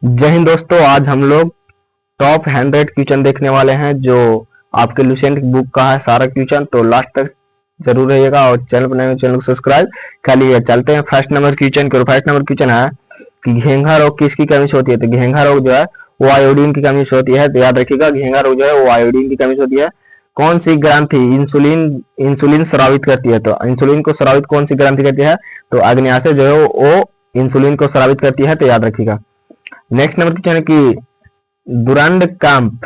जय हिंद दोस्तों, आज हम लोग टॉप 100 क्वेश्चन देखने वाले हैं जो आपके लुसेंट बुक का है सारा क्वेश्चन। तो लास्ट तक जरूर रहिएगा और चैनल पर नए हो चैनल को सब्सक्राइब कर लीजिए। चलते हैं फर्स्ट नंबर क्वेश्चन की ओर। फर्स्ट नंबर क्वेश्चन है कि घेंघा रोग किसकी कमी से होती है। तो घेंघा रोग जो है वो आयोडीन की कमी से होती है। तो याद रखिएगा, घेंघा रोग जो है वो आयोडीन की कमी से होती है। कौन सी ग्रंथि इंसुलिन इंसुलिन स्रावित करती है। तो इंसुलिन को स्रावित कौन सी ग्रंथि करती है। तो अग्न्याशय जो है वो इंसुलिन को स्रावित करती है। तो याद रखिएगा। नेक्स्ट नंबर क्वेश्चन है कि डुरांड कप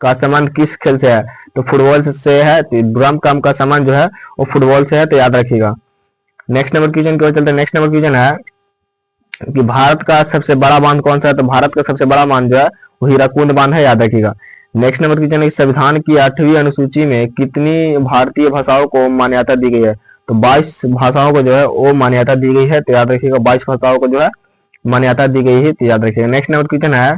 का संबंध किस खेल से है। तो फुटबॉल से है। तो डुरांड कप का संबंध जो है वो फुटबॉल से है। तो याद रखिएगा। नेक्स्ट नंबर क्वेश्चन की ओर चलते हैं। नेक्स्ट नंबर क्वेश्चन है कि भारत का सबसे बड़ा बांध कौन सा है। तो भारत का सबसे बड़ा बांध जो है वो हीराकुंड बांध है। याद रखिएगा। नेक्स्ट नंबर क्वेश्चन है संविधान की 8वीं अनुसूची में कितनी भारतीय भाषाओं को मान्यता दी गई है। तो 22 भाषाओं को जो है वो मान्यता दी गई है। तो याद रखिएगा, 22 भाषाओं को जो है मान्यता दी गई है। तो याद रखिएगा। नेक्स्ट नंबर क्वेश्चन है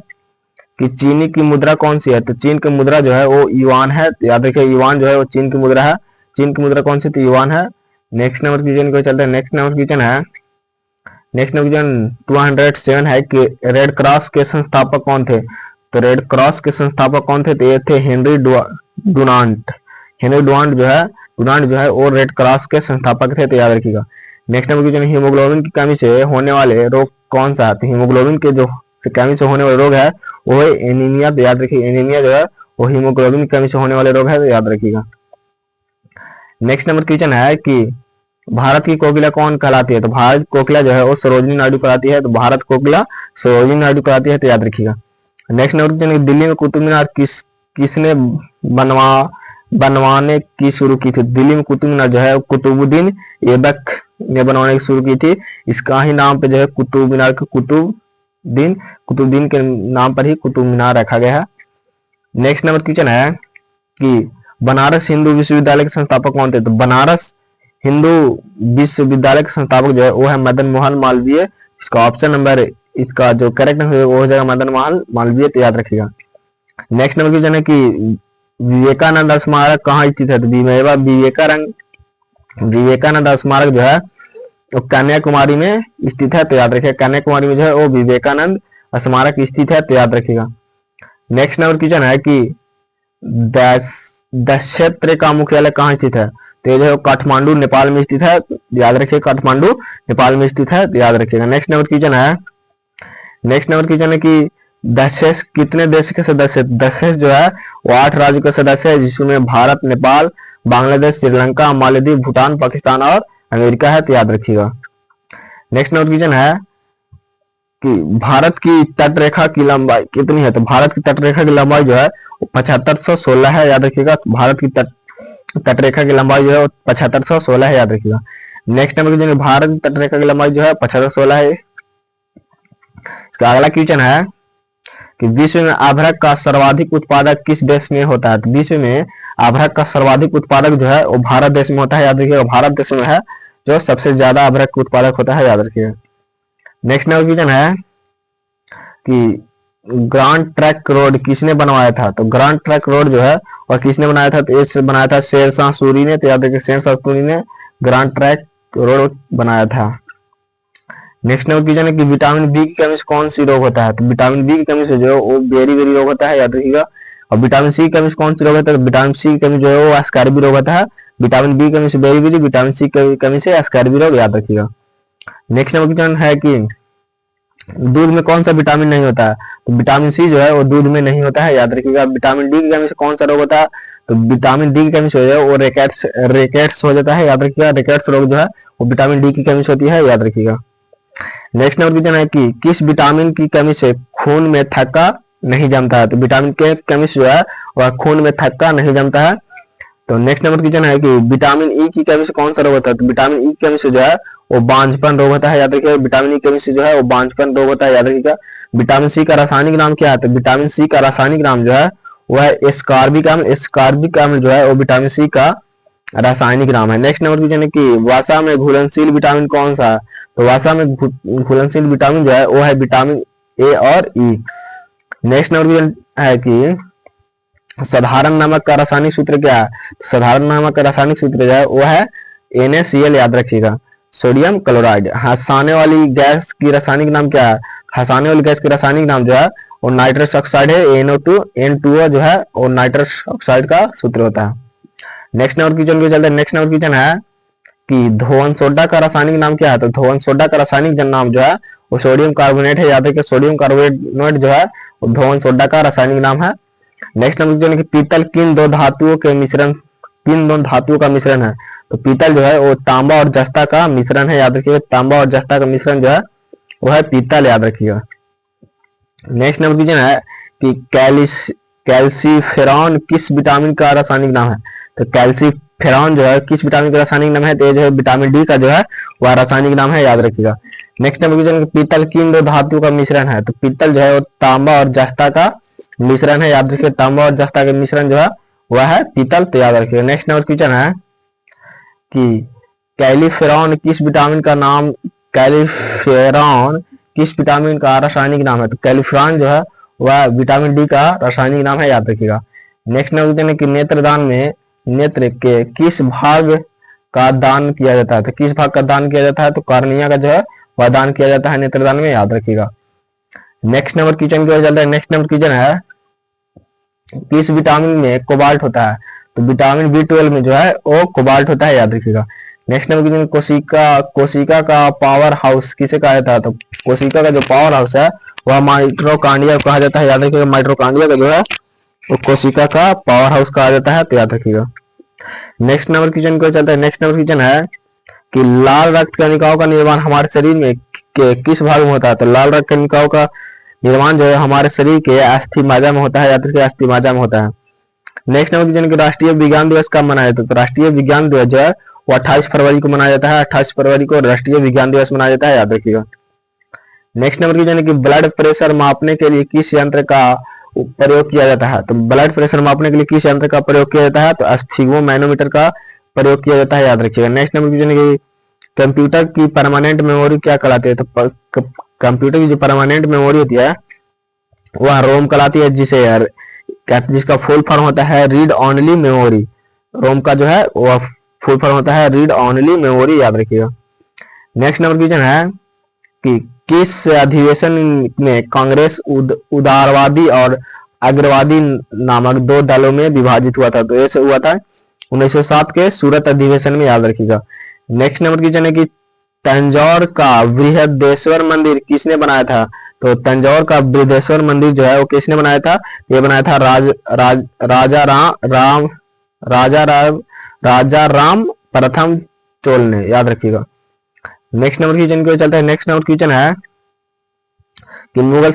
कि चीनी की मुद्रा कौन सी है। तो चीन की मुद्रा जो है वो युआन है। तो याद रखिए, युआन जो है वो चीन की मुद्रा है। चीन की मुद्रा कौन सी। तो युआन है। नेक्स्ट नंबर क्वेश्चन को चलते हैं। नेक्स्ट नंबर क्वेश्चन है 207 है कि रेड क्रॉस के संस्थापक कौन थे। तो रेड क्रॉस के संस्थापक कौन थे। तो ये थे हेनरी डुनांट। हेनरी डुनांट जो है वो रेड क्रॉस के संस्थापक थे। तो याद रखिएगा। नेक्स्ट नंबर क्वेश्चन, हीमोग्लोबिन की कमी से होने वाले रोग कौन सा है। तो हीमोग्लोबिन के जो कमी से होने वाले रोग है वो है एनीमिया। तो याद रखिए, एनीमिया जो है वो हीमोग्लोबिन की कमी से होने वाले रोग है। तो याद रखिएगा। नेक्स्ट नंबर क्वेश्चन है कि भारत की कोकिला कौन कहलाती है। तो भारत कोकिला जो है वो सरोजिनी नायडू कहलाती है। तो भारत कोकिला सरोजिनी नायडू कहलाती है। तो याद रखिएगा। नेक्स्ट नंबर क्वेश्चन, दिल्ली में कुतुब मीनार किसने बनवाने की शुरू की थी। दिल्ली में कुतुब मीनार जो है कुतुबुद्दीन ऐबक ने बनवाने की शुरू की थी। इसका ही नाम पे जो है कुतुब मीनार के कुतुबुद्दीन के नाम पर ही कुतुब मीनार रखा गया है। नेक्स्ट नंबर क्वेश्चन है कि बनारस हिंदू विश्वविद्यालय के संस्थापक कौन थे। तो बनारस हिंदू विश्वविद्यालय के संस्थापक जो है वो है मदन मोहन मालवीय। इसका ऑप्शन नंबर, इसका जो करेक्ट है वो हो जाएगा मदन मोहन मालवीय। तो याद रखिएगा। नेक्स्ट नंबर क्वेश्चन है कि विवेकानंद स्मारक कहाँ स्थित है। तो विवेकानंद स्मारक जो है वो कन्याकुमारी में स्थित है। तो याद रखिएगा, कन्याकुमारी में जो है वो विवेकानंद स्मारक स्थित है। तो याद रखिएगा। नेक्स्ट नंबर क्वेश्चन है कि दस क्षेत्र का मुख्यालय कहाँ स्थित है। तो ये जो है काठमांडू नेपाल में स्थित है। याद रखिए, काठमांडू नेपाल में स्थित है। तो याद रखिएगा। नेक्स्ट नंबर क्वेश्चन है कि दशेश कितने देश के सदस्य। दशेश जो है वो 8 राज्यों के सदस्य है, जिसमें भारत, नेपाल, बांग्लादेश, श्रीलंका, मालदीव, भूटान, पाकिस्तान और अमेरिका है। तो याद रखिएगा। नेक्स्ट नंबर क्वेश्चन है कि भारत की तटरेखा की लंबाई कितनी है। तो भारत की तटरेखा की लंबाई जो है 7516 है। याद रखिएगा, भारत की तटरेखा की लंबाई जो है 7516 है। याद रखिएगा। नेक्स्ट नंबर क्वेश्चन, भारत की तटरेखा की लंबाई जो है 7516 है। इसका अगला क्वेश्चन है कि विश्व में अभ्रक का सर्वाधिक उत्पादक किस देश में होता है। तो विश्व में अभ्रक का सर्वाधिक उत्पादक जो है वो भारत देश में होता है। याद रखिएगा, भारत देश में है जो सबसे ज्यादा अभ्रक उत्पादक होता है। याद रखिएगा। नेक्स्ट नंबर क्वेश्चन है कि ग्रांड ट्रैक रोड किसने बनवाया था। तो ग्रांड ट्रैक रोड जो है और किसने बनाया था। तो ये बनाया था शेरशाह सूरी ने। तो याद रखिए, शेरशाह सूरी ने ग्रांड ट्रैक रोड बनाया था। नेक्स्ट नंबर क्वेश्चन है कि विटामिन बी की कमी से कौन सी रोग होता है। तो विटामिन बी की कमी से जो है वो बेरी बेरी रोग होता है। याद रखिएगा। और विटामिन सी की कमी से कौन सी रोग होता है। तो विटामिन सी की कमी जो है वो एस्कार्बी रोग होता है। विटामिन बी की कमी से बेरी बेरी, विटामिन सी की कमी से एस्कार्बी रोग। याद रखिएगा। नेक्स्ट नंबर क्वेश्चन है कि दूध में कौन सा विटामिन नहीं होता है। तो विटामिन सी जो है वो दूध में नहीं होता है। याद रखिएगा। विटामिन डी की कमी से कौन सा रोग होता है। तो विटामिन डी की कमी से जो है वो रेकेट्स हो जाता है। याद रखिएगा, रेकेट्स रोग जो है वो विटामिन डी की कमी से होती है। याद रखिएगा। नेक्स्ट नंबर क्वेश्चन है कि किस विटामिन की कमी से खून में थक्का नहीं जमता है। तो विटामिन के कमी से जो है वह खून में थक्का नहीं जमता है। तो नेक्स्ट नंबर क्वेश्चन है कि विटामिन ई की कमी से कौन सा रोग होता है। तो विटामिन ई की कमी से जो है वो बांझपन रोग होता है। याद रखिएगा, विटामिन ई की कमी से जो है वो बांझपन रोग होता है। याद रखिएगा। विटामिन सी का रासायनिक नाम क्या है। तो विटामिन सी का रासायनिक नाम जो है वह है एस्कॉर्बिक अम्ल। एस्कॉर्बिक अम्ल जो है वो विटामिन सी का रासायनिक नाम है। नेक्स्ट नंबर क्वेश्चन है कि वसा में घुलनशील विटामिन कौन सा है। तो वसा में घुलनशील विटामिन जो है वो है विटामिन ए और ई। नेक्स्ट नंबर क्वेश्चन है कि साधारण नमक का रासायनिक सूत्र क्या है। तो साधारण नमक का रासायनिक सूत्र जो है वो है NaCl। याद रखिएगा, सोडियम क्लोराइड। हंसाने वाली गैस की रासायनिक नाम क्या है? हंसाने वाली गैस की रासायनिक नाम जो है वो नाइट्रस ऑक्साइड है, NO2 N2O जो है वो नाइट्रस ऑक्साइड का सूत्र होता है। नेक्स्ट नंबर क्वेश्चन को चलते हैं। नेक्स्ट नंबर क्वेश्चन है कि धोवन सोडा का रासायनिक नाम क्या है? तो धोवन सोडा का रासायनिक नाम जो है वो सोडियम कार्बोनेट है। याद रखिए सोडियम कार्बोनेट जो है वो धोवन सोडा का रासायनिक नाम है। नेक्स्ट नंबर क्वेश्चन है कि पीतल किन दो धातुओं का मिश्रण है? तो पीतल जो है वो तांबा और जस्ता का मिश्रण है। याद रखिएगा तांबा और जस्ता का मिश्रण जो है वो है पीतल। याद रखिएगा। नेक्स्ट नंबर क्वेश्चन है कि कैल्सीफेरॉन किस विटामिन का रासायनिक नाम है? तो कैल्सीफेरॉन जो है किस विटामिन का रासायनिक नाम है? तो ये जो है विटामिन डी का जो है वह रासायनिक नाम है। याद रखिएगा। नेक्स्ट नंबर क्वेश्चन पीतल किन दो धातुओं का मिश्रण है? तो पीतल जो है वो तांबा और जस्ता का मिश्रण है। याद रखिए तांबा और जस्ता का मिश्रण जो है वह है पीतल। तो याद रखिएगा। नेक्स्ट नंबर क्वेश्चन है कि कैलिफेरॉन किस विटामिन का रासायनिक नाम है? तो कैलिफेरॉन जो है वह विटामिन डी का रासायनिक नाम है। याद रखिएगा। नेक्स्ट नंबर क्वेश्चन है कि नेत्रदान में नेत्र के किस भाग का दान किया जाता है? तो किस भाग का दान किया जाता है? तो कार्निया का जो है वह दान किया जाता है नेत्रदान में। याद रखिएगा। नेक्स्ट नंबर क्वेश्चन की ओर चलते हैं। नेक्स्ट नंबर क्वेश्चन है किस विटामिन में कोबाल्ट होता है? तो विटामिन B12 में जो है वो कोबाल्ट होता है। याद रखिएगा। नेक्स्ट नंबर क्वेश्चन कोशिका का पावर हाउस किसे कहा जाता है? तो कोशिका का जो पावर हाउस है वह माइटोकॉन्ड्रिया कहा जाता है। याद रखिएगा माइटोकॉन्ड्रिया का जो है वो कोशिका का पावर हाउस कहा जाता है। तो याद रखिएगा। नेक्स्ट नंबर क्वेश्चन को चलता है। नेक्स्ट नंबर क्वेश्चन है कि लाल रक्त कणिकाओं का निर्माण हमारे शरीर में किस भाग में होता है? तो लाल रक्त कणिकाओं का निर्माण जो है हमारे शरीर के अस्थि मज्जा में होता है। या फिर अस्थि मज्जा में होता है। नेक्स्ट नंबर क्वेश्चन राष्ट्रीय विज्ञान दिवस कब मनाया जाता है? तो राष्ट्रीय विज्ञान दिवस जो है वो 28 फरवरी को मनाया जाता है। 28 फरवरी को राष्ट्रीय विज्ञान दिवस मनाया जाता है। याद रखिएगा। नेक्स्ट नंबर क्वेश्चन है कि ब्लड प्रेशर मापने के लिए किस यंत्र का प्रयोग किया जाता है? तो ब्लड प्रेशर मापने के लिए किस यंत्र का प्रयोग किया जाता है? तो स्फिग्मोमैनोमीटर का प्रयोग किया जाता है। याद रखिएगा। नेक्स्ट नंबर क्वेश्चन है कि कंप्यूटर की परमानेंट मेमोरी क्या कहलाती है? तो कंप्यूटर की जो परमानेंट मेमोरी होती है वह रोम कहलाती है, जिसका फुल फॉर्म होता है रीड ओनली मेमोरी। रोम का जो है वह फुल फॉर्म होता है रीड ओनली मेमोरी। याद रखिएगा। नेक्स्ट नंबर क्वेश्चन है कि किस अधिवेशन में कांग्रेस उदारवादी और अग्रवादी नामक दो दलों में विभाजित हुआ था? तो ऐसे हुआ था 1907 के सूरत अधिवेशन में। याद रखिएगा। नेक्स्ट नंबर क्वेश्चन है कि तंजौर का बृहदेश्वर मंदिर किसने बनाया था? तो तंजौर का बृहदेश्वर मंदिर जो है वो किसने बनाया था? ये बनाया था राजा राम प्रथम चोल ने। याद रखिएगा। नेक्स्ट नंबर क्वेश्चन को चलता है। नेक्स्ट नंबर क्वेश्चन है कि मुगल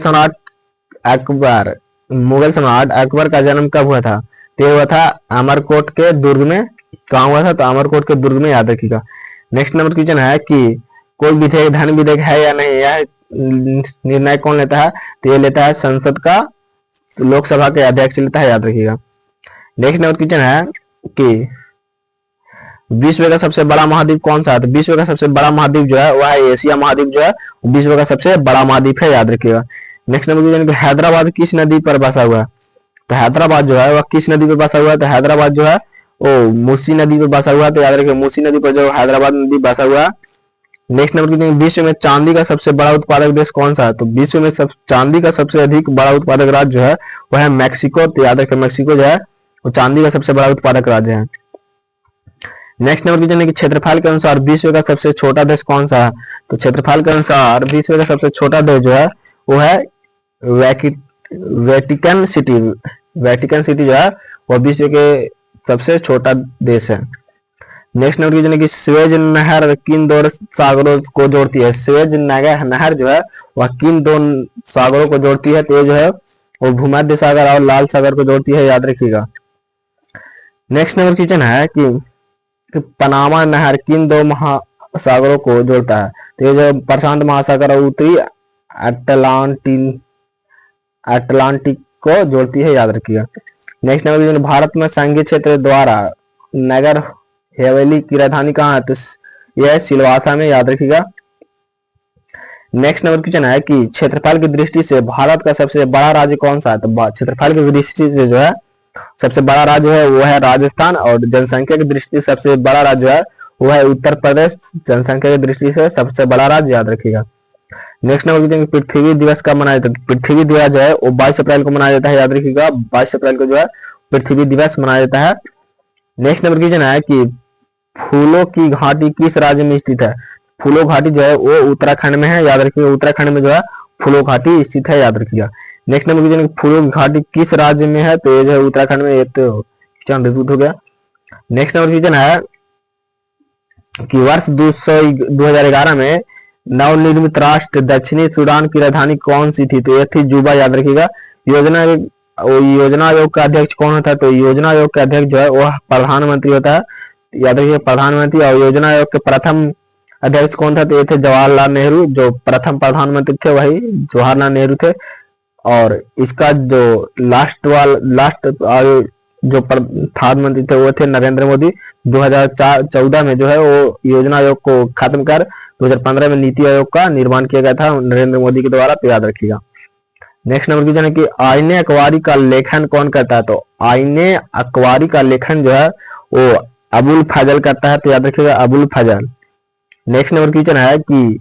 सम्राट अकबर का जन्म कब हुआ था? तो हुआ था अमरकोट के दुर्ग में। कहाँ हुआ था? तो अमरकोट के दुर्ग में। याद रखिएगा। नेक्स्ट नंबर क्वेश्चन है कि कोई विधेयक धन विधेयक है या नहीं, यह निर्णय कौन लेता है? तो ये लेता है संसद का लोकसभा के अध्यक्ष लेता है। याद रखिएगा। नेक्स्ट नंबर क्वेश्चन है कि विश्व का सबसे बड़ा महाद्वीप कौन सा है? तो विश्व का सबसे बड़ा महाद्वीप जो है वह है एशिया महाद्वीप जो है विश्व का सबसे बड़ा महाद्वीप है। याद रखिएगा। नेक्स्ट नंबर क्वेश्चन है हैदराबाद किस नदी पर बसा हुआ है? तो हैदराबाद जो है वह किस नदी पर बसा हुआ है? तो हैदराबाद जो है वो मूसी नदी पर बसा हुआ है। तो याद रखिए मूसी नदी पर जो हैदराबाद नदी बसा हुआ है। नेक्स्ट नंबर क्वेश्चन विश्व में चांदी का सबसे बड़ा उत्पादक देश कौन सा है? तो विश्व में चांदी का सबसे अधिक बड़ा उत्पादक राज्य जो है वह है मैक्सिको। तो याद रखिए मैक्सिको जो है वो चांदी का सबसे बड़ा उत्पादक राज्य है। नेक्स्ट नंबर क्वेश्चन है कि क्षेत्रफल के अनुसार विश्व का सबसे छोटा देश कौन सा है? तो क्षेत्रफल के अनुसार विश्व का सबसे छोटा देश जो है वो है वेटिकन सिटी। वेटिकन सिटी जो है वह विश्व के सबसे छोटा देश है। नेक्स्ट नंबर क्वेश्चन है कि स्वेज नहर किन दो सागरों को जोड़ती है? स्वेज नहर जो है वह किन दो सागरों को जोड़ती है? तो ये जो है वो भूमध्य सागर और लाल सागर को जोड़ती है। याद रखिएगा। नेक्स्ट नंबर क्वेश्चन है कि पनामा नहर किन दो महासागरों को जोड़ता है? तो ये जो प्रशांत महासागर और उत्तरी अटलांटिक को जोड़ती है। याद रखिएगा। नेक्स्ट नंबर भारत में संघीय क्षेत्र द्वारा नगर हवेली की राजधानी कहाँ है? तो यह है सिलवासा में। याद रखिएगा। नेक्स्ट नंबर क्वेश्चन है कि क्षेत्रफल की दृष्टि से भारत का सबसे बड़ा राज्य कौन सा है? तो क्षेत्रफल की दृष्टि से जो है सबसे बड़ा राज्य है वो है राजस्थान। और जनसंख्या की दृष्टि से सबसे बड़ा राज्य है वो है उत्तर प्रदेश, जनसंख्या की दृष्टि से सबसे बड़ा राज्य, याद रखिएगा। नेक्स्ट नंबर की पृथ्वी दिवस कब मनाया जाता है? पृथ्वी दिवस जो है वो 22 अप्रैल को मनाया जाता है, याद रखिएगा। 22 अप्रैल को जो है पृथ्वी दिवस मनाया जाता है। नेक्स्ट नंबर क्वेश्चन है कि फूलों की घाटी किस राज्य में स्थित है? फूलों घाटी जो है वो उत्तराखंड में है, याद रखिएगा। उत्तराखंड में जो है फूलों घाटी स्थित है, याद रखिएगा। नेक्स्ट नंबर क्वेश्चन, फूलों की घाटी किस राज्य में है? तो ये जो है उत्तराखंड में, ये तो क्वेश्चन रिपीट हो गया। नेक्स्ट नंबर क्वेश्चन है कि वर्ष 2011 में नवनिर्मित राष्ट्र दक्षिणी सूडान की राजधानी कौन सी थी? तो ये थी जुबा, याद रखिएगा। योजना आयोग का अध्यक्ष कौन होता है? तो योजना आयोग का अध्यक्ष जो है वह प्रधानमंत्री होता है, याद रखिए, प्रधानमंत्री। और योजना आयोग के प्रथम अध्यक्ष कौन था? तो ये थे जवाहरलाल नेहरू, जो प्रथम प्रधानमंत्री थे वही जवाहरलाल नेहरू थे। और इसका जो लास्ट जो प्रधानमंत्री थे वो थे नरेंद्र मोदी। 2014 में जो है वो योजना आयोग को खत्म कर 2015 में नीति आयोग का निर्माण किया गया था नरेंद्र मोदी के द्वारा, तो याद रखिएगा। नेक्स्ट नंबर क्वेश्चन है कि आईने अकबारी का लेखन कौन करता है? तो आईने अकबारी का लेखन जो है वो अबुल फजल करता है, तो याद रखिएगा अबुल फजल। नेक्स्ट नंबर क्वेश्चन है कि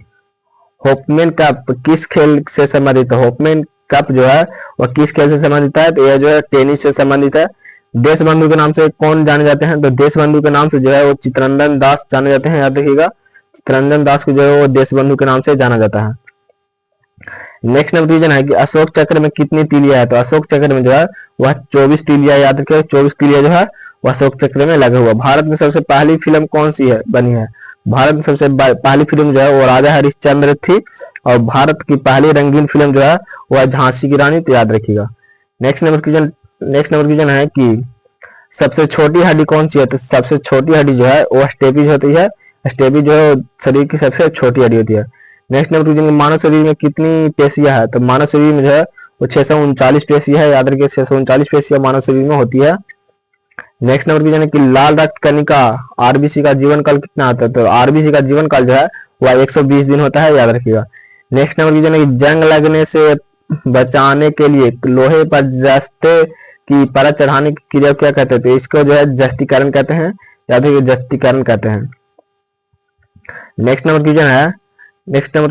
होपमैन कप किस खेल से संबंधित है? होपमैन कप जो है वह किस खेल से संबंधित है? तो यह जो है टेनिस से संबंधित है। देश बंधु के नाम से कौन जाने जाते हैं? तो देश बंधु के नाम से जो है वो चित्तरंजन दास जाने जाते हैं, याद रखिएगा। चित्तरंजन दास को जो है वो देश बंधु के नाम से जाना जाता है। नेक्स्ट नंबर क्वेश्चन है कि अशोक चक्र में कितनी तीलियां है? तो अशोक चक्र में जो है वह 24 तीलियां, याद रखिएगा। 24 तीलियां जो है वह अशोक चक्र में लगा हुआ। भारत में सबसे पहली फिल्म कौन सी है बनी है? भारत में सबसे पहली फिल्म जो है वो राजा हरिश्चंद्र थी। और भारत की पहली रंगीन फिल्म जो है वह झांसी की रानी, तो याद रखिएगा। नेक्स्ट नंबर क्वेश्चन है कि सबसे छोटी हड्डी कौन सी है? तो सबसे छोटी हड्डी जो है वो स्टेपीज होती है। स्टेपीज जो है शरीर की सबसे छोटी हड्डी होती है। नेक्स्ट नंबर क्वेश्चन, मानव शरीर में कितनी पेशियां है? तो मानव शरीर में जो है वो 639 पेशियां है, याद रखिए। 639 पेशियां मानव शरीर में होती है। नेक्स्ट नंबर क्वेश्चन है कि लाल रक्त कणिका आरबीसी का जीवन काल कितना होता है? तो आरबीसी का जीवन काल जो है वह 120 दिन होता है, याद रखिएगा। नेक्स्ट नंबर क्वेश्चन है कि जंग लगने से बचाने के लिए लोहे पर जस्ते की परत चढ़ाने की क्रिया क्या कहते हैं? तो इसको जो है जस्तीकरण कहते हैं, याद रखिए, जस्तीकरण कहते हैं। नेक्स्ट नंबर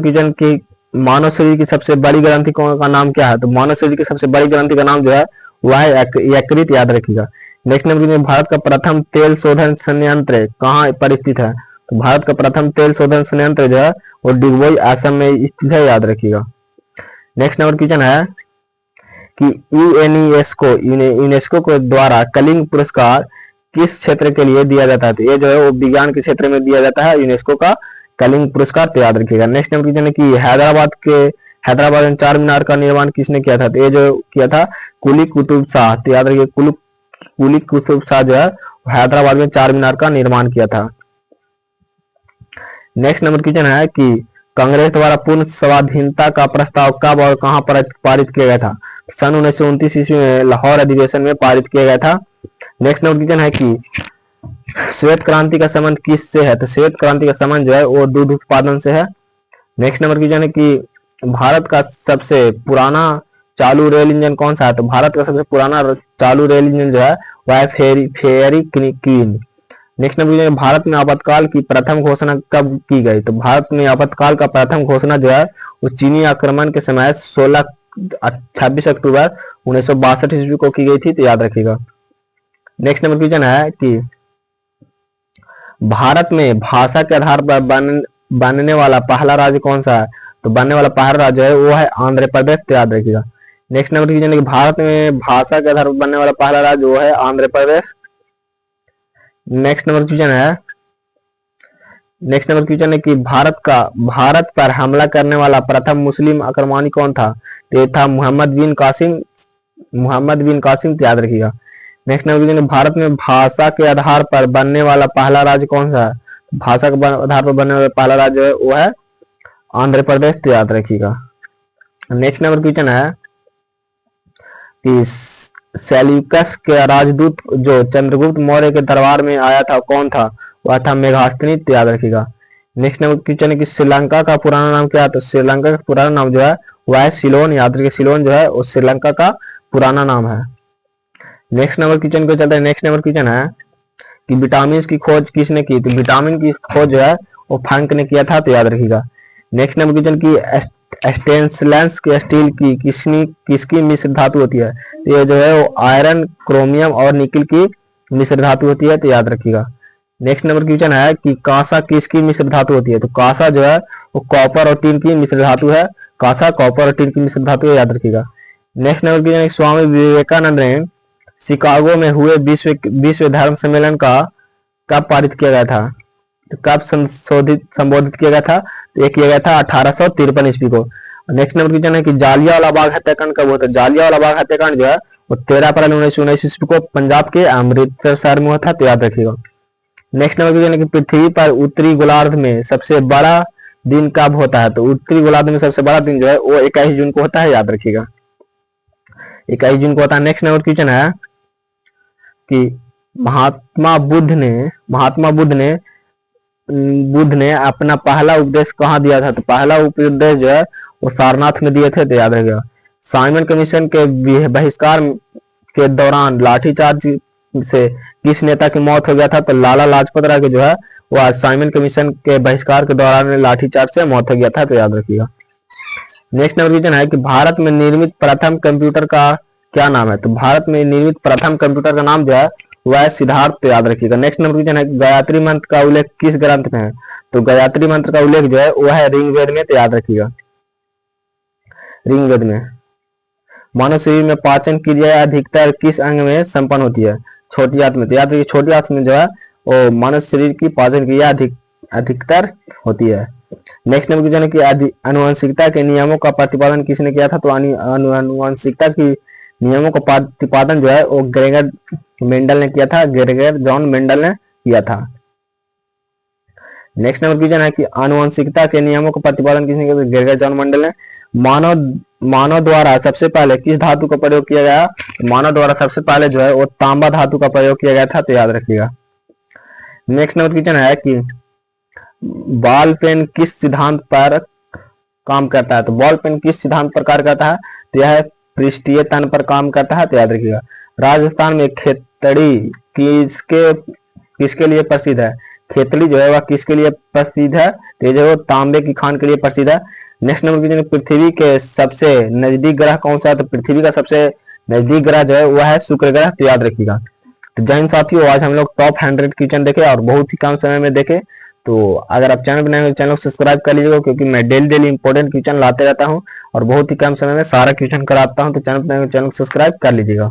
क्वेश्चन की मानव शरीर की सबसे बड़ी ग्रंथि का नाम क्या है? तो मानव शरीर की सबसे बड़ी ग्रंथि का नाम जो है वह है यकृत, याद रखिएगा। नेक्स्ट नंबर क्वेश्चन, भारत का प्रथम तेल शोधन संयंत्र कहाँ पर स्थित है? तो भारत का प्रथम तेल शोधन संयंत्र जो है वो डिगबोई असम में स्थित है, याद रखिएगा। नेक्स्ट नंबर क्वेश्चन है कि यूनेस्को के द्वारा कलिंग पुरस्कार किस क्षेत्र के लिए दिया जाता है? तो ये जो है वो विज्ञान के क्षेत्र में दिया जाता है यूनेस्को का कलिंग पुरस्कार, तो याद रखिएगा। नेक्स्ट नंबर क्वेश्चन है कि हैदराबाद में चार मीनार का निर्माण किसने किया था? तो ये जो किया था कुली कुतुब शाह, तो याद रखिए कुली कुतुब शाह जो है हैदराबाद में चार मीनार का निर्माण किया था। नेक्स्ट नंबर क्वेश्चन है कि कांग्रेस द्वारा पूर्ण स्वाधीनता का प्रस्ताव कब और कहां पर पारित किया गया था? सन 1929 ईस्वी में लाहौर अधिवेशन में पारित किया गया था। नेक्स्ट नंबर क्वेश्चन है कि श्वेत क्रांति का संबंध किससे है? तो श्वेत क्रांति का संबंध जो है वो दूध उत्पादन से है। नेक्स्ट नंबर क्वेश्चन है कि भारत का सबसे पुराना चालू रेल इंजन कौन सा है? तो भारत का सबसे पुराना चालू रेल इंजन जो है वह है fairy queen. Next number question, Bharat में आपातकाल की प्रथम घोषणा कब की गई? तो भारत में आपातकाल का प्रथम घोषणा जो है वो चीनी आक्रमण के समय 26 अक्टूबर 1962 ईस्वी को की गई थी, तो याद रखिएगा। नेक्स्ट नंबर क्वेश्चन है कि भारत में भाषा के आधार पर बनने वाला पहला राज्य कौन सा है? तो बनने वाला पहला राज्य है वो है आंध्र प्रदेश, तो याद रखिएगा। नेक्स्ट नंबर क्वेश्चन है कि भारत में भाषा के आधार पर बनने वाला पहला राज्य वो है Andhra Pradesh. Next number question है कि भारत पर हमला करने वाला प्रथम मुस्लिम आक्रमणी कौन था? तो ये था मोहम्मद बिन कासिम, तो याद रखिएगा। नेक्स्ट नंबर क्वेश्चन, भारत में भाषा के आधार पर बनने वाला पहला राज्य कौन सा है? भाषा के आधार पर बनने वाला पहला राज्य है वो है आंध्र प्रदेश, तो याद रखिएगा। नेक्स्ट नंबर क्वेश्चन है कि सेल्यूकस के राजदूत जो चंद्रगुप्त मौर्य के दरबार में आया था कौन था? वह था मेघास्थनी, तो याद रखिएगा। नेक्स्ट नंबर क्वेश्चन है कि श्रीलंका का पुराना नाम क्या है? तो श्रीलंका का पुराना नाम जो है वह है सिलोन, याद रखिए। सिलोन जो है वो श्रीलंका का पुराना नाम है। नेक्स्ट नंबर क्वेश्चन को चलते हैं। नेक्स्ट नंबर क्वेश्चन है कि विटामिन की खोज किसने की, तो विटामिन की खोज जो है वो फ्रैंक ने किया था, तो याद रखिएगा। नेक्स्ट नंबर क्वेश्चन की स्टेनलेस के स्टील की किसकी मिश्र धातु होती है, तो ये जो है वो आयरन, क्रोमियम और निकिल की मिश्र धातु होती है, तो याद रखिएगा। नेक्स्ट नंबर क्वेश्चन है कि कांसा किसकी मिश्र धातु होती है, तो कांसा जो है वो कॉपर और टिन की मिश्र धातु है, कांसा कॉपर और टिन की मिश्र धातु है, याद रखिएगा। Next number question, Swami Vivekananda ने शिकागो में हुए विश्व धर्म सम्मेलन का कब पारित किया गया था, तो कब संबोधित किया गया था, तो ये किया गया था 1853 ईस्वी को। नेक्स्ट नंबर क्वेश्चन है कि जालियांवाला बाग हत्याकांड कब हुआ था, जालियांवाला बाग हत्याकांड जो है वो 13 अप्रैल 1919 ईस्वी को पंजाब के अमृतसर शहर में हुआ था, तो याद रखिएगा। नेक्स्ट नंबर क्वेश्चन है कि पृथ्वी पर उत्तरी गोलार्ध में सबसे बड़ा दिन कब होता है, तो उत्तरी गोलार्ध में सबसे बड़ा दिन जो है वो 21 जून को होता है, याद रखिएगा, 21 जून को होता है। नेक्स्ट नंबर क्वेश्चन है कि महात्मा बुद्ध ने अपना पहला उपदेश कहाँ दिया था, तो पहला उपदेश जो है वो सारनाथ में दिए थे, तो याद रखिएगा। साइमन कमीशन के बहिष्कार के दौरान लाठीचार्ज से किस नेता की मौत हो गया था, तो लाला लाजपत राय के जो है वो आज साइमन कमीशन के बहिष्कार के दौरान लाठीचार्ज से मौत हो गया था, तो याद रखिएगा। नेक्स्ट नंबर क्वेश्चन है कि भारत में निर्मित प्रथम कंप्यूटर का क्या नाम है, तो भारत में निर्मित प्रथम कंप्यूटर का नाम जो है वह है सिद्धार्थ, तो याद रखिएगा। नेक्स्ट नंबर क्वेश्चन है गायत्री मंत्र का उल्लेख किस ग्रंथ में है, तो गायत्री मंत्र का उल्लेख जो है वह है ऋग्वेद में, तो याद रखिएगा, ऋग्वेद में। मानव शरीर में पाचन क्रिया अधिकतर किस अंग में संपन्न होती है, छोटी आंत में, तो याद रखिए छोटी आंत में जो है वो मानव शरीर की पाचन क्रिया अधिकतर होती है। नेक्स्ट नंबर क्वेश्चन है कि आनुवंशिकता के नियमों का प्रतिपादन किसने किया था, तो आनुवंशिकता की नियमों का प्रतिपादन जो है वो ग्रेगर मेंडल ने किया था, ग्रेगर जॉन मेंडल ने किया था। नेक्स्ट नंबर क्वेश्चन है कि आनुवंशिकता के नियमों का प्रतिपादन किसने किया, ग्रेगर जॉन मेंडल ने। मानव द्वारा सबसे पहले किस धातु का प्रयोग किया गया, मानव द्वारा सबसे पहले जो है वो तांबा धातु का प्रयोग किया गया था, तो याद रखिएगा। नेक्स्ट नंबर क्वेश्चन है कि बॉल पेन किस सिद्धांत पर काम करता है, तो बॉल पेन किस सिद्धांत पर कार्य करता है, तो यह पृष्ठीय तन पर काम करता है, तो याद रखिएगा। राजस्थान में खेतड़ी किसके लिए प्रसिद्ध है, खेतड़ी जो है वह किसके लिए प्रसिद्ध है, तो ये जो है तांबे की खान के लिए प्रसिद्ध है। नेक्स्ट नंबर क्वेश्चन, पृथ्वी के सबसे नजदीक ग्रह कौन सा है, तो पृथ्वी का सबसे नजदीक ग्रह जो है वह है शुक्र ग्रह, तो याद रखिएगा। तो जय हिंद साथियों, आज हम लोग टॉप 100 क्वेश्चन देखे और बहुत ही कम समय में देखे। तो अगर आप चैनल बनाए चैनल को सब्सक्राइब कर लीजिएगा, क्योंकि मैं डेली इंपॉर्टेंट क्वेश्चन लाते रहता हूं और बहुत ही कम समय में सारा क्वेश्चन कराता हूं, तो चैनल को सब्सक्राइब कर लीजिएगा।